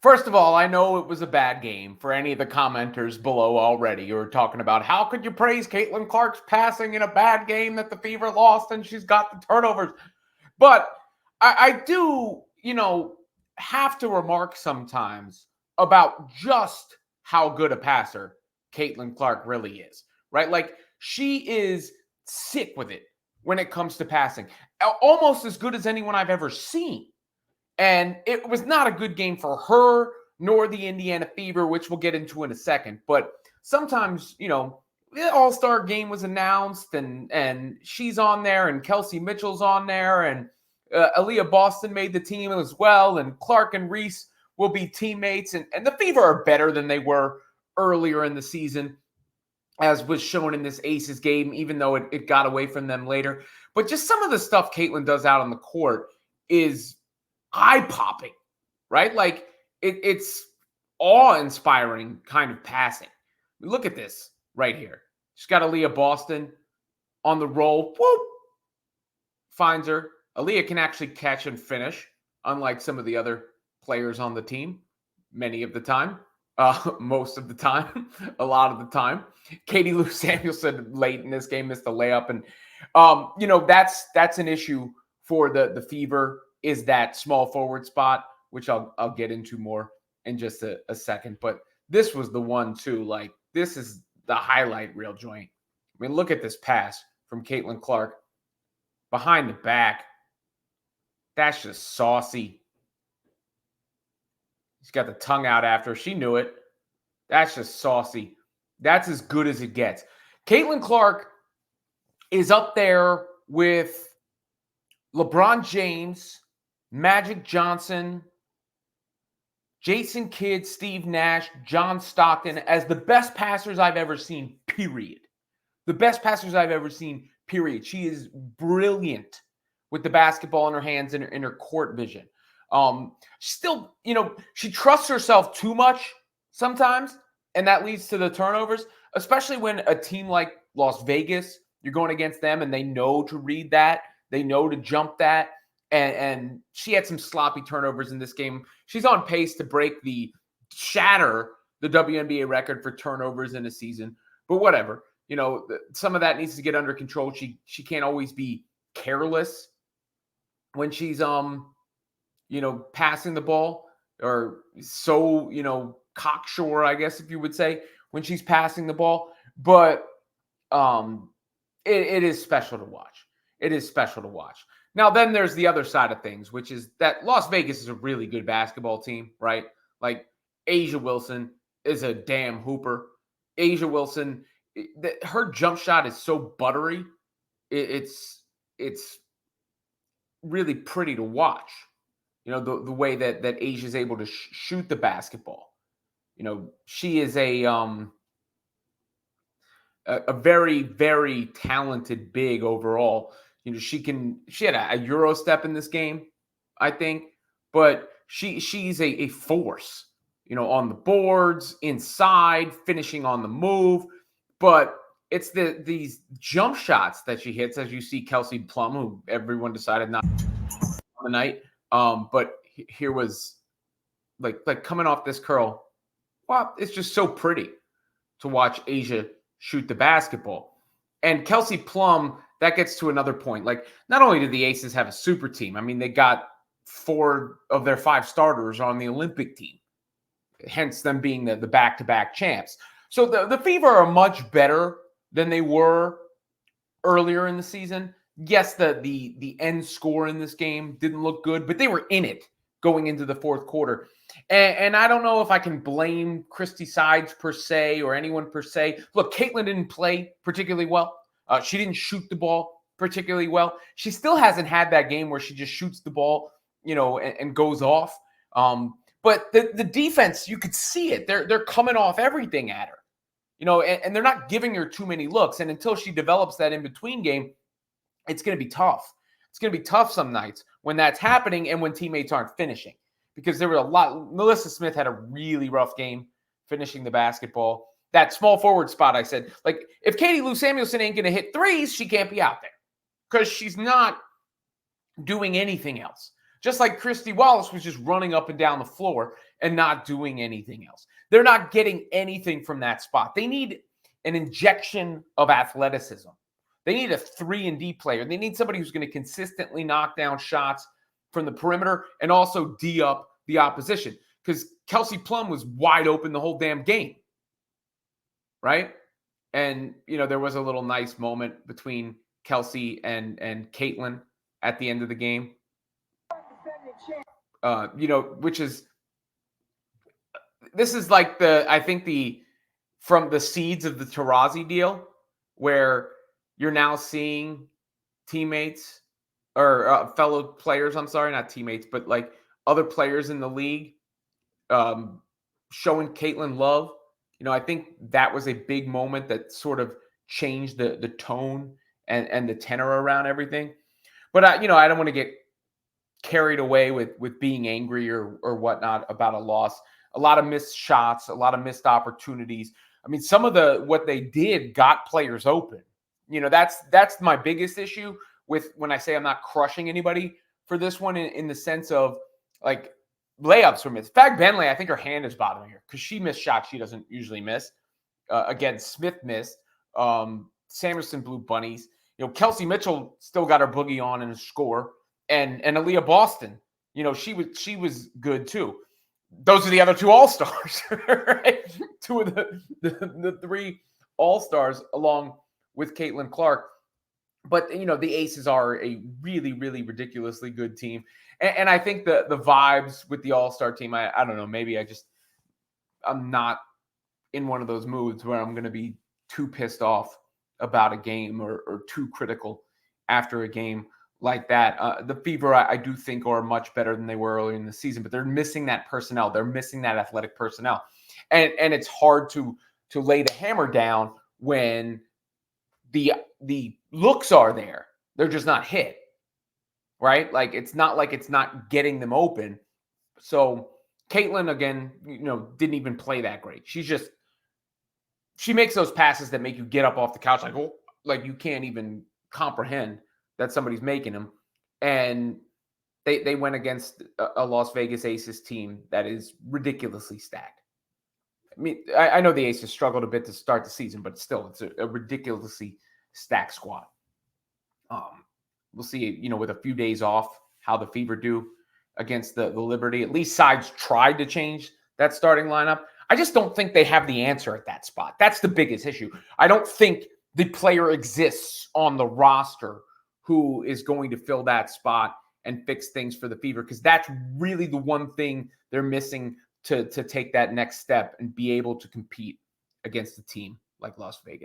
First of all, I know it was a bad game for any of the commenters below already. You were talking about how could you praise Caitlin Clark's passing in a bad game that the Fever lost and she's got the turnovers. But I do, have to remark sometimes about just how good a passer Caitlin Clark really is, right? Like she is sick with it when it comes to passing, almost as good as anyone I've ever seen. And it was not a good game for her nor the Indiana Fever, which we'll get into in a second. But sometimes, the All-Star game was announced and she's on there and Kelsey Mitchell's on there and Aaliyah Boston made the team as well. And Clark and Reese will be teammates. And the Fever are better than they were earlier in the season, as was shown in this Aces game, even though it got away from them later. But just some of the stuff Caitlin does out on the court is eye-popping, right? Like it's awe-inspiring kind of passing. Look at this right here. She's got Aaliyah Boston on the roll. Whoop! Finds her. Aaliyah can actually catch and finish, unlike some of the other players on the team, many of the time. Most of the time, a lot of the time. Katie Lou Samuelson late in this game missed a layup. And, that's an issue for the Fever, is that small forward spot, which I'll get into more in just a second. But this was the one, too. Like, this is the highlight reel joint. I mean, look at this pass from Caitlin Clark. Behind the back. That's just saucy. She's got the tongue out after. She knew it. That's just saucy. That's as good as it gets. Caitlin Clark is up there with LeBron James, Magic Johnson, Jason Kidd, Steve Nash, John Stockton as the best passers I've ever seen, period. The best passers I've ever seen, period. She is brilliant with the basketball in her hands and in her court vision. Still, she trusts herself too much sometimes, and that leads to the turnovers, especially when a team like Las Vegas, you're going against them and they know to read that. They know to jump that. And she had some sloppy turnovers in this game. She's on pace to shatter the WNBA record for turnovers in a season. But whatever, some of that needs to get under control. She can't always be careless when she's passing the ball, or so, cocksure, I guess, if you would say, when she's passing the ball. But it is special to watch. It is special to watch. Now, then there's the other side of things, which is that Las Vegas is a really good basketball team, right? Like, A'ja Wilson is a damn hooper. A'ja Wilson, her jump shot is so buttery. It's really pretty to watch. The way that A'ja is able to shoot the basketball. She is a very, very talented big overall. She had a Euro step in this game, I think, but she's a force, on the boards, inside, finishing on the move. But it's these jump shots that she hits, as you see Kelsey Plum, who everyone decided not on the night. But here was like coming off this curl. Wow, it's just so pretty to watch A'ja shoot the basketball. And Kelsey Plum, that gets to another point. Like, not only do the Aces have a super team, I mean, they got 4 of their 5 starters on the Olympic team, hence them being the back-to-back champs. So the Fever are much better than they were earlier in the season. Yes, the end score in this game didn't look good, but they were in it going into the fourth quarter. And I don't know if I can blame Christy Sides per se or anyone per se. Look, Caitlin didn't play particularly well. She didn't shoot the ball particularly well. She still hasn't had that game where she just shoots the ball, and goes off. But the defense, you could see it. They're coming off everything at her, and they're not giving her too many looks. And until she develops that in-between game, it's going to be tough. It's going to be tough some nights when that's happening and when teammates aren't finishing. Because there were a lot. Melissa Smith had a really rough game finishing the basketball. That small forward spot, I said, like, if Katie Lou Samuelson ain't going to hit threes, she can't be out there because she's not doing anything else. Just like Christy Wallace was just running up and down the floor and not doing anything else. They're not getting anything from that spot. They need an injection of athleticism. They need a 3-and-D player. They need somebody who's going to consistently knock down shots from the perimeter and also D up the opposition, because Kelsey Plum was wide open the whole damn game, right? And, there was a little nice moment between Kelsey and Caitlin at the end of the game, which is, this is like from the seeds of the Taurasi deal, where you're now seeing teammates or fellow players, I'm sorry, not teammates, but like other players in the league showing Caitlin love. I think that was a big moment that sort of changed the tone and the tenor around everything. But I don't want to get carried away with being angry or whatnot about a loss. A lot of missed shots, a lot of missed opportunities. I mean, some of what they did got players open. That's my biggest issue with when I say I'm not crushing anybody for this one, in the sense of like layups were missed. Fag Bentley, I think her hand is bothering her because she missed shots she doesn't usually miss. Again, Smith missed. Samerson blew bunnies. Kelsey Mitchell still got her boogie on in a score, and Aaliyah Boston, she was good too. Those are the other two all-stars, right? Two of the three all-stars along with Caitlin Clark. But, the Aces are a really, really ridiculously good team. And I think the vibes with the all-star team, I don't know, maybe I'm not in one of those moods where I'm going to be too pissed off about a game or too critical after a game like that. The Fever, I do think, are much better than they were earlier in the season, but they're missing that personnel. They're missing that athletic personnel. And it's hard to lay the hammer down when the looks are there. They're just not hit, right? Like, it's not like it's not getting them open. So Caitlin, again, didn't even play that great. She makes those passes that make you get up off the couch like you can't even comprehend that somebody's making them. And they went against a Las Vegas Aces team that is ridiculously stacked. I mean, I know the Aces struggled a bit to start the season, but still, it's a ridiculously stacked squad. We'll see, with a few days off, how the Fever do against the Liberty. At least sides tried to change that starting lineup. I just don't think they have the answer at that spot. That's the biggest issue. I don't think the player exists on the roster who is going to fill that spot and fix things for the Fever, because that's really the one thing they're missing to take that next step and be able to compete against a team like Las Vegas.